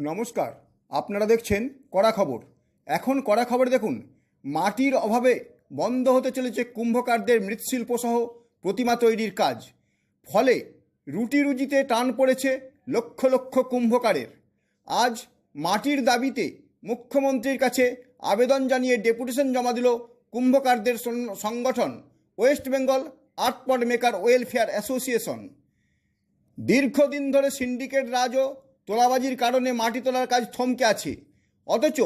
নমস্কার, আপনারা দেখছেন কড়া খবর। এখন কড়া খবর দেখুন, মাটির অভাবে বন্ধ হতে চলেছে কুম্ভকারদের মৃৎশিল্প সহ প্রতিমা তৈরির কাজ। ফলে রুটি রুজিতে টান পড়েছে লক্ষ লক্ষ কুম্ভকারের। আজ মাটির দাবিতে মুখ্যমন্ত্রীর কাছে আবেদন জানিয়ে ডেপুটেশন জমা দিল কুম্ভকারদের সংগঠন ওয়েস্ট বেঙ্গল আর্ট পট মেকার ওয়েলফেয়ার অ্যাসোসিয়েশন। দীর্ঘদিন ধরে সিন্ডিকেট রাজ ও তোলাবাজির কারণে মাটি তোলার কাজ থমকে আছে। অথচ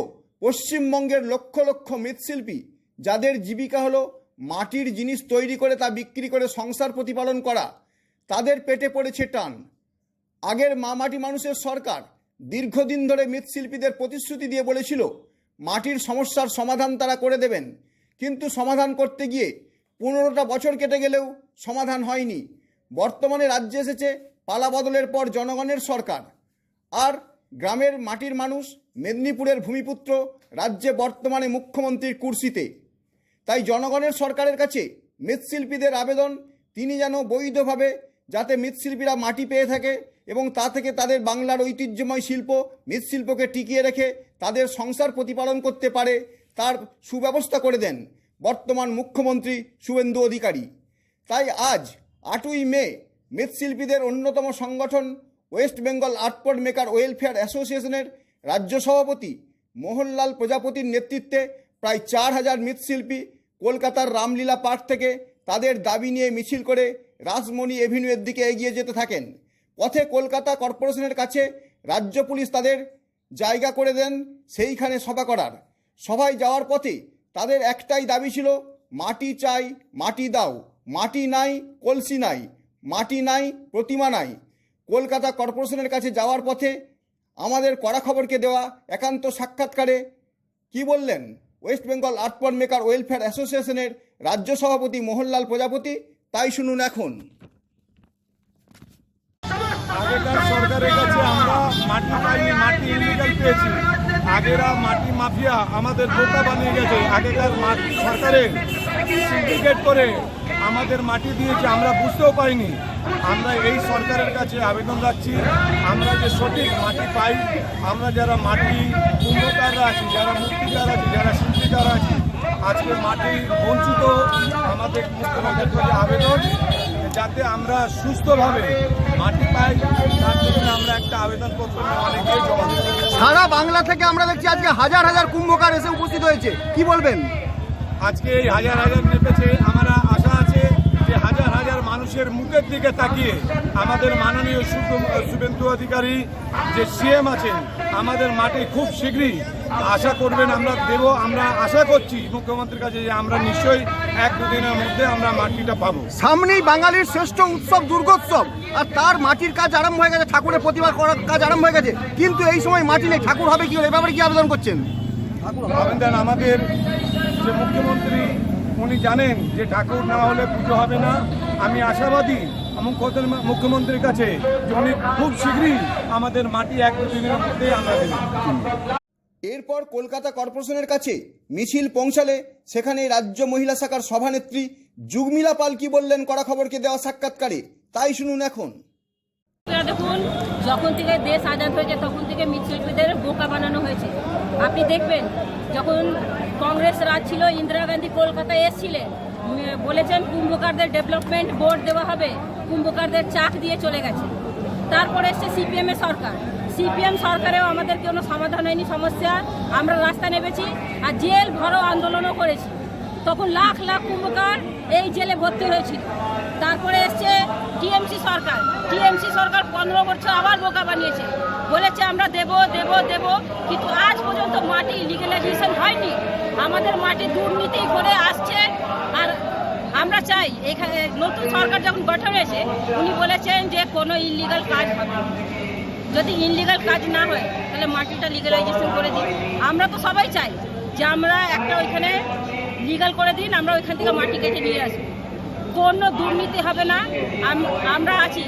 পশ্চিমবঙ্গের লক্ষ লক্ষ মৃৎশিল্পী, যাদের জীবিকা হলো মাটির জিনিস তৈরি করে তা বিক্রি করে সংসার প্রতিপালন করা, তাদের পেটে পড়েছে টান। আগের মাটি মানুষের সরকার দীর্ঘদিন ধরে মৃৎশিল্পীদের প্রতিশ্রুতি দিয়ে বলেছিল মাটির সমস্যার সমাধান তারা করে দেবেন, কিন্তু সমাধান করতে গিয়ে 15টা বছর কেটে গেলেও সমাধান হয়নি। বর্তমানে রাজ্যে এসেছে পালা বদলের পর জনগণের সরকার, আর গ্রামের মাটির মানুষ, মেদিনীপুরের ভূমিপুত্র রাজ্যে বর্তমানে মুখ্যমন্ত্রীর কুর্সিতে। তাই জনগণের সরকারের কাছে মৃৎশিল্পীদের আবেদন, তিনি যেন বৈধভাবে যাতে মৃৎশিল্পীরা মাটি পেয়ে থাকে এবং তা থেকে তাদের বাংলার ঐতিহ্যময় শিল্প মৃৎশিল্পকে টিকিয়ে রেখে তাদের সংসার প্রতিপালন করতে পারে, তার সুব্যবস্থা করে দেন বর্তমান মুখ্যমন্ত্রী শুভেন্দু অধিকারী। তাই আজ 8ই মে মৃৎশিল্পীদের অন্যতম সংগঠন ওয়েস্ট বেঙ্গল আর্ট পট মেকার ওয়েলফেয়ার অ্যাসোসিয়েশনের রাজ্য সভাপতি মোহনলাল প্রজাপতির নেতৃত্বে প্রায় 4000 মৃৎশিল্পী কলকাতার রামলীলা পার্ক থেকে তাদের দাবি নিয়ে মিছিল করে রাসমণি এভিনিউয়ের দিকে এগিয়ে যেতে থাকেন। পথে কলকাতা কর্পোরেশনের কাছে রাজ্য পুলিশ তাদের জায়গা করে দেন সেইখানে সভা করার। সভায় যাওয়ার পথে তাদের একটাই দাবি ছিল, মাটি চাই, মাটি দাও, মাটি নাই, কলসি নাই, মাটি নাই, প্রতিমা নাই। কলকাতা কর্পোরেশনের কাছে যাওয়ার পথে আমাদের কড়া খবরকে দেওয়া একান্ত সাক্ষাৎকারে কি বললেন ওয়েস্ট বেঙ্গল আর্ট পট মেকার ওয়েলফেয়ার অ্যাসোসিয়েশনের রাজ্য সভাপতি মোহনলাল প্রজাপতি, তাই শুনুন এখন। আগেকার সরকারের কাছে আমরা মাটি পাইনি, মাটি ইলিগাল পেয়েছি। আগেরা মাটি মাফিয়া আমাদের বোকা বানিয়ে গেছে। আগেকার মাটি সরকারের সিন্ডিকেট করে আমাদের মাটি দিয়েছে, আমরা বুঝতেও পাইনি। আমরা এই সরকারের কাছে আবেদন রাখছি, আমরা যে সঠিক মাটি পাই, আমরা যারা মাটি কুম্ভকাররা আছি, যারা মূর্তিকার আছি, যারা শিল্পীকার আছি, আজকে মাটি বঞ্চিত। আমাদের মুখ্যমন্ত্রীর কাছে আবেদন যাতে আমরা সুস্থভাবে মাটি পাই, তার জন্য আমরা একটা আবেদনপত্র অনেকেই জমা দিই। সারা বাংলা থেকে আমরা দেখছি আজকে হাজার হাজার কুম্ভকার এসে উপস্থিত হয়েছে, কি বলবেন? আজকে এই হাজার হাজার নেমেছে, আমরা আশা আছে যে হাজার হাজার মানুষের মুখের দিকে তাকিয়ে আমাদের মাননীয় শুভেন্দু অধিকারী যে সিএম আছেন, আমাদের মাটি খুব শীঘ্রই আশা করবেন, আমরা দেব। আমরা আশা করছি মুখ্যমন্ত্রীর কাছে যে আমরা নিশ্চয়ই 1-2 দিনের মধ্যে আমরা মাটিটা পাবো। সামনেই বাঙালির শ্রেষ্ঠ উৎসব দুর্গোৎসব, আর তার মাটির কাজ আরম্ভ হয়ে গেছে, ঠাকুরের প্রতিমা করার কাজ আরম্ভ হয়ে গেছে, কিন্তু এই সময় মাটি নেই, ঠাকুর হবে কি? এ ব্যাপারে কি আবেদন করছেন? আবেদন আমাদের যে মুখ্যমন্ত্রী, উনি জানেন যে ঠাকুর না হলে পুজো হবে না। আমি আশাবাদী মুখ্যমন্ত্রীর কাছে যে উনি খুব শীঘ্রই আমাদের মাটি 1-2 দিনের মধ্যে আমরা দেব। এরপর কলকাতা কর্পোরেশনের কাছে মিছিল পৌঁছালে সেখানে রাজ্য মহিলা শাখার সভানেত্রী যুগমিলা পাল কি বললেন কড়া খবরকে দেওয়া সাক্ষাৎকারে, তাই শুনুন এখন। দেখুন, যখন থেকে দেশ আজাদ হয়েছে তখন থেকে মৃৎশিল্পীদের বোকা বানানো হয়েছে। আপনি দেখবেন, যখন কংগ্রেস রাজ ছিল, ইন্দিরা গান্ধী কলকাতায় এসেছিলেন, বলেছেন কুম্ভকারদের ডেভেলপমেন্ট বোর্ড দেওয়া হবে, কুম্ভকারদের চাক দিয়ে চলে গেছে। তারপরে এসছে সিপিএমের সরকার, সিপিএম সরকারেও আমাদের কোনো সমাধান হয়নি সমস্যা। আমরা রাস্তা নেমেছি আর জেল ভরো আন্দোলনও করেছি। তখন লাখ লাখ কুম্ভকার এই জেলে ভর্তি হয়েছিল। তারপরে এসছে টিএমসি সরকার, টিএমসি সরকার 15 বছর আবার বোকা বানিয়েছে, বলেছে আমরা দেব দেব দেব, কিন্তু আজ পর্যন্ত মাটি লিগ্যালাইজেশন হয়নি। আমাদের মাটি দুর্নীতি করে আসছে। আর আমরা চাই এখানে নতুন সরকার যখন গঠন হয়েছে, উনি বলেছেন যে কোনো ইলিগাল কাজ হবে, যদি ইনলিগাল কাজ না হয় তাহলে মাটিটা লিগ্যালাইজেশন করে দিন। আমরা তো সবাই চাই যে আমরা একটা ওইখানে লিগাল করে দিন, আমরা ওইখান থেকে মাটি কেটে নিয়ে আসবো, কোনো দুর্নীতি হবে না। আমরা আছি,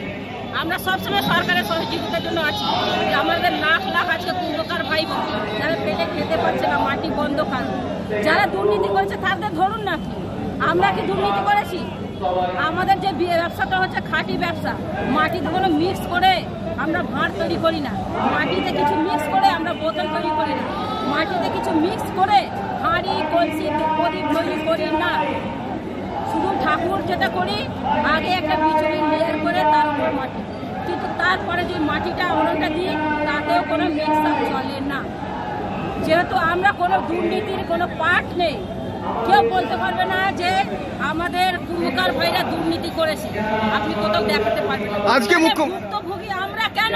আমরা সবসময় সরকারের সহযোগিতার জন্য আছি। আমাদের লাখ লাখ আজকে কুম্ভকার ভাই বোন যারা পেটে খেতে পারছে না, মাটি বন্ধ খান, যারা দুর্নীতি করেছে তাদের ধরুন না। আমরা কি দুর্নীতি করেছি? আমাদের যে ব্যবসাটা হচ্ছে খাঁটি ব্যবসা, মাটিতে কোনো মিক্স করে আমরা ভাঁড় তৈরি করি না, মাটিতে কিছু মিক্স করে আমরা বোতল তৈরি করি না, মাটিতে কিছু মিক্স করে হাঁড়ি কলসি প্রদীপ তৈরি করি না। শুধু ঠাকুর যেটা করি, আগে একটা বিচুলি লেয়ার করে তার উপর মাটি, কিন্তু তারপরে যে মাটিটা অনেকটা দিই তাতেও কোনো মিক্স আপ চলে না। যেহেতু আমরা কোনো দুর্নীতির কোনো পার্ট নেই, কেউ বলতে পারবে না যে আমাদের কুম্ভকার ভাইরা দুর্নীতি করেছে, আপনি কোথাও দেখাতে পারবেন না। আজকে ভুক্তভোগী আমরা কেন?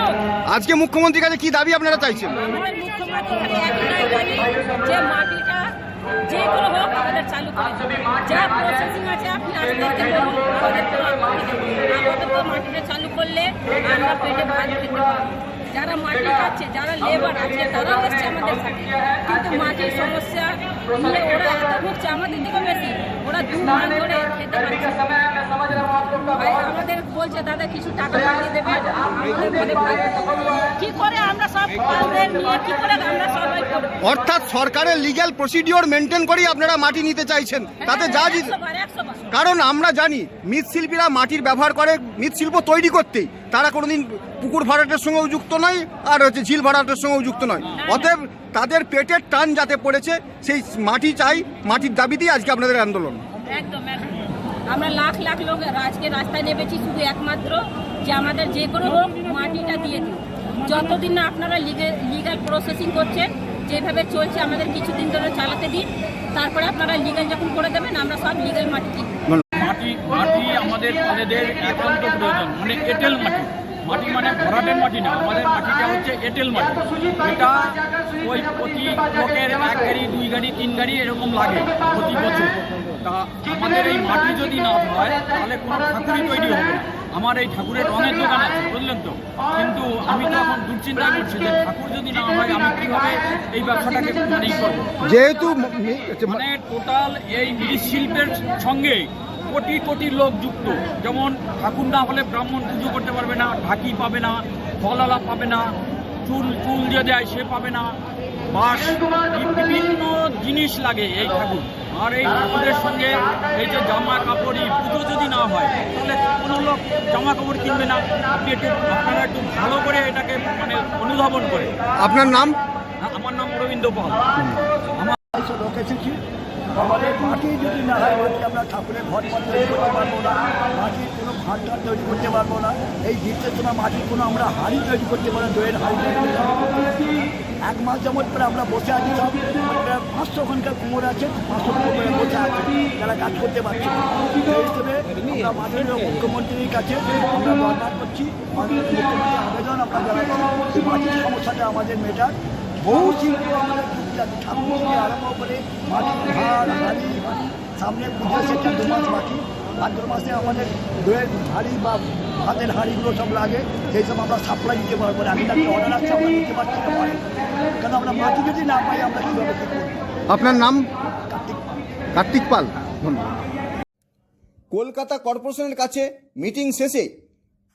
আজকে মুখ্যমন্ত্রীর কাছে কি দাবি আপনারা চাইছেন? আমাদের মুখ্যমন্ত্রীর কাছে একটাই দাবি যে মাটিটা যে কোনো হোক আমাদের চালু করে দেবে। যা প্রসেসিং আছে আপনি আজকে বলুন, আমাদের তো মাটিটা চালু করলে আমরা পেটে ভাত খেতে পারবো। যারা মাটি খাচ্ছে, যারা লেবার আছে তারাও এসছে আমাদের সাথে, কিন্তু মাটির সমস্যা নিয়ে ওরা এত ভুগছে আমাদের থেকে বেশি, ওরা 2 মাস ধরে খেতে পারছে। ভাই আমাদের বলছে দাদা কিছু টাকা পাঠিয়ে দেবে, আমাদের ঘরে ভাত কি করে আমরা সব কাজের নিয়ে কি করে আমরা সবাই করব। অর্থাৎ সরকারের লিগ্যাল প্রসিডিওর মেনটেন করেই আপনারা মাটি নিতে চাইছেন, তাতে যা 100%। কারণ আমরা জানি মৃৎশিল্পীরা মাটির ব্যবহার করে মৃৎশিল্প তৈরি করতেই, তারা কোনোদিন পুকুর ভরাটের সঙ্গেও যুক্ত নয় আর ঝিল ভরাটের সঙ্গেও যুক্ত নয়। অতএব তাদের পেটের টান যাতে পড়েছে সেই মাটি চাই, মাটির দাবিতেই আজকে আপনাদের আন্দোলন। একদম আমরা লাখ লাখ লোক আজকে রাস্তায় নেমেছি শুধু একমাত্র যে আমাদের যে কোনো হোক মাটিটা দিয়ে দিন। যতদিন না আপনারা লিগ্যাল প্রসেসিং করছেন, যেভাবে চলছে আমাদের কিছুদিন ধরে চালাতে দিন, তারপরে আপনারা লিগ্যাল যখন করে দেবেন আমরা সব লিগ্যাল মাটি দিই। মাটি আমাদের পালেদের একান্ত প্রয়োজন, মানে এঁটেল মাটি। মাটি মানে ভরাটের মাটি না, আমাদের মাটিটা হচ্ছে এঁটেল মাটি। এটা ওই প্রতি লোকের 1 গাড়ি 2 গাড়ি 3 গাড়ি এরকম লাগে প্রতি বছর। তা আমাদের এই মাটি যদি না হয় তাহলে কোনো ঠাকুরই তৈরি হবে না। আমার এই ঠাকুরের রঙের দোকান আছে, বুঝলেন তো, কিন্তু আমি তো এখন দুশ্চিন্তায় করছি যে ঠাকুর যদি না হয় আমি কীভাবে এই ব্যবসাটাকে মানেই করবো। যেহেতু মানে টোটাল এই মৃৎশিল্পের সঙ্গে কোটি কোটি লোক যুক্ত। যেমন ঠাকুর না হলে ব্রাহ্মণ পুজো করতে পারবে না, ঢাকি পাবে না, ফলালা পাবে না, চুল যে দেয় সে পাবে না, বাঁশ, বিভিন্ন জিনিস লাগে এই ঠাকুর। আর এই ঠাকুরের সঙ্গে এই যে জামা কাপড়, পুজো যদি না হয় তাহলে কোনো লোক জামা কাপড় কিনবে না। আপনারা একটু ভালো করে এটাকে মানে অনুধাবন করে। আপনার নাম? আমার নাম রবীন্দ্র পাল। লোক এসেছি, আমাদের মাটি যদি না হয়, মাটি আমরা ঠাকুরের ঘর তৈরি করতে পারবো না, মাটির কোনো ভাত তৈরি করতে পারবো না। এই গ্রীষ্মের সময় মাটির কোনো আমরা হাঁড়ি তৈরি করতে পারবো না, দইয়ের হাঁড়ি তৈরি করতে পারবো। 1 মাস যেমন পরে আমরা বসে আছি, সব 500 ঘন্টার কুমোর আছে, 500 কুমোরে বসে আছে, যারা কাজ করতে পারছে না। সেই হিসেবে আমরা মাননীয় মুখ্যমন্ত্রীর কাছে আমরা বর্ণনা করছি, মাননীয় মুখ্যমন্ত্রীর আবেদন আমরা জানাচ্ছি মাটির সমস্যাটা আমাদের মেটার। বহু শিল্প আমাদের যুক্ত আছে, ঠাকুর থেকে আরম্ভ করে মাটির ভাড় হাঁড়ি, সামনে পুজো সেটা 2 মাস বাকি। ভাদ্র মাসে আমাদের দইয়ের হাঁড়ি বা ভাতের হাঁড়িগুলো সব লাগে, সেই সব আমরা সাপ্লাই দিতে পারবো না। আমি তাকে অর্ডার আসছে, আমরা দিতে পারছি না পারি, কারণ আমরা মাটি যদি না পাই আমরা কীভাবে কী করবো। আপনার নাম? কার্তিক। কার্তিক পাল, ধন্যবাদ। কলকাতা কর্পোরেশনের কাছে মিটিং শেষে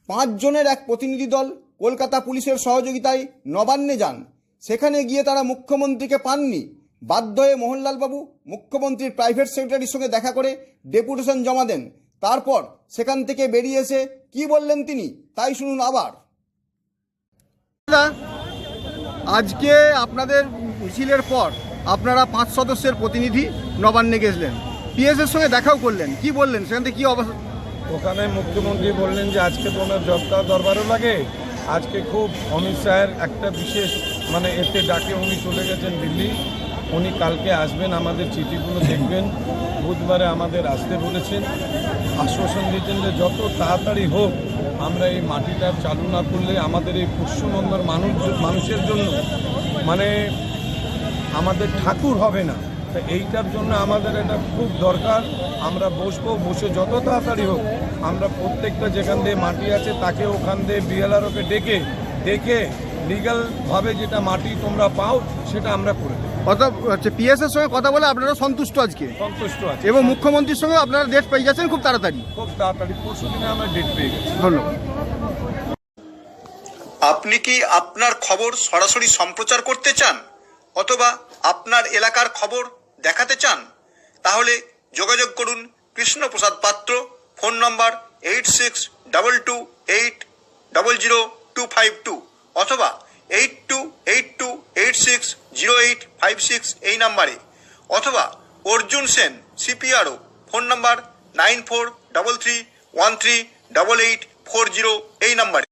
5 জনের এক প্রতিনিধি দল কলকাতা পুলিশের সহযোগিতায় নবান্নে যান। সেখানে গিয়ে তারা মুখ্যমন্ত্রীকে পাননি। বাধ্য হয়ে মোহনলালবাবু মুখ্যমন্ত্রীর প্রাইভেট সেক্রেটারির সঙ্গে দেখা করে ডেপুটেশন জমা দেন। তারপর সেখান থেকে বেরিয়ে এসে কি বললেন তিনি, তাই শুনুন আবার। আজকে আপনাদের মিছিলের পর আপনারা 5 সদস্যের প্রতিনিধি নবান্নে গেছিলেন, পিএসের সঙ্গে দেখাও করলেন, কি বললেন সেখান থেকে কি অবস্থা? ওখানে মুখ্যমন্ত্রী বললেন যে আজকে তো ওনার জবটা দরবারও লাগে, আজকে খুব অমিত শাহের একটা বিশেষ মানে এতে ডাকে উনি চলে গেছেন দিল্লি। উনি কালকে আসবেন, আমাদের চিঠিগুলো দেখবেন, বুধবারে আমাদের আসতে বলেছেন। আশ্বাসন দিয়েছেন যে যত তাড়াতাড়ি হোক আমরা এই মাটিটা চালু না করলে আমাদের এই পশ্চিমবঙ্গের মানুষের জন্য মানে আমাদের ঠাকুর হবে না। তো এইটার জন্য আমাদের এটা খুব দরকার। আমরা বসে যত তাড়াতাড়ি হোক আমরা প্রত্যেকটা যেখান দিয়ে মাটি আছে তাকে ওখান দিয়ে বিএলআরওকে ডেকে লিগ্যালভাবে যেটা মাটি তোমরা পাও সেটা আমরা করে দেবো। কথা হচ্ছে পিএসের সঙ্গে কথা বলে আপনারা সন্তুষ্ট আজকে? সন্তুষ্ট আছে, এবং মুখ্যমন্ত্রীর সঙ্গে আপনারা ডেট পেয়ে যাচ্ছেন খুব তাড়াতাড়ি? খুব তাড়াতাড়ি, পরশু দিনে আমরা ডেট পেয়ে গেছি। ধন্যবাদ। আপনি কি আপনার খবর সরাসরি সম্প্রচার করতে চান অথবা আপনার এলাকার খবর দেখাতে চান? তাহলে যোগাযোগ করুন কৃষ্ণপ্রসাদ পাত্র, ফোন নম্বর 8622800252 অথবা 8282860856 এই নাম্বারে, অথবা অর্জুন সেন CPRO ফোন নম্বর 9433138840 এই নাম্বারে।